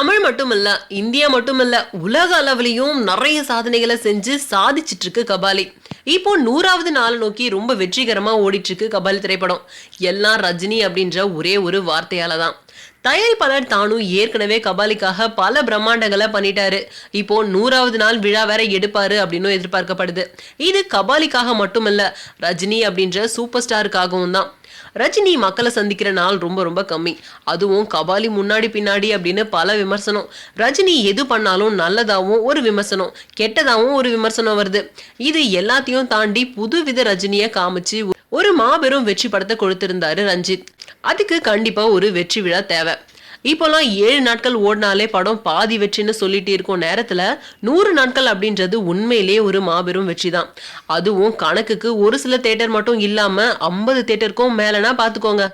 தமிழ் மட்டுமல்ல, இந்தியா மட்டுமல்ல, உலக அளவிலையும் நிறைய சாதனைகளை செஞ்சு சாதிச்சிட்டு இருக்கு கபாலி. இப்போ 100வது நாள் நோக்கி ரொம்ப வெற்றிகரமா ஓடிட்டு இருக்கு கபாலி திரைப்படம். எல்லாம் ரஜினி அப்படின்ற ஒரே ஒரு வார்த்தையால தான். தயாரிப்பாளர் தானு ஏற்கனவே கபாலிக்காக பல பிரம்மாண்டங்களை பண்ணிட்டாரு. இப்போ 100வது நாள் விழா வேற எடுப்பாரு அப்படின்னு எதிர்பார்க்கப்படுது. இது கபாலிக்காக மட்டுமல்ல, ரஜினி அப்படின்ற சூப்பர் ஸ்டாருக்காகவும் தான். ரஜினி மக்களை சந்திக்கிற நாள் ரொம்ப ரொம்ப கம்மி. அதுவும் கபாலி முன்னாடி பின்னாடி அப்படின்னு பல விமர்சனம். ரஜினி எது பண்ணாலும் நல்லதாவும் ஒரு விமர்சனம், கெட்டதாவும் ஒரு விமர்சனம் வருது. இது எல்லாத்தையும் தாண்டி புதுவித ரஜினிய காமிச்சு ஒரு மாபெரும் வெற்றி படத்தை கொடுத்திருந்தாரு ரஞ்சித். அதுக்கு கண்டிப்பா ஒரு வெற்றி விழா தேவை. இப்போலாம் 7 நாட்கள் ஓடினாலே படம் பாதி வெற்றின்னு சொல்லிட்டு இருக்கும் நேரத்துல 100 நாட்கள் அப்படின்றது உண்மையிலேயே ஒரு மாபெரும் வெற்றி தான். அதுவும் கணக்குக்கு ஒரு சில தியேட்டர் மட்டும் இல்லாம 50 தியேட்டருக்கும் மேலனா பாத்துக்கோங்க.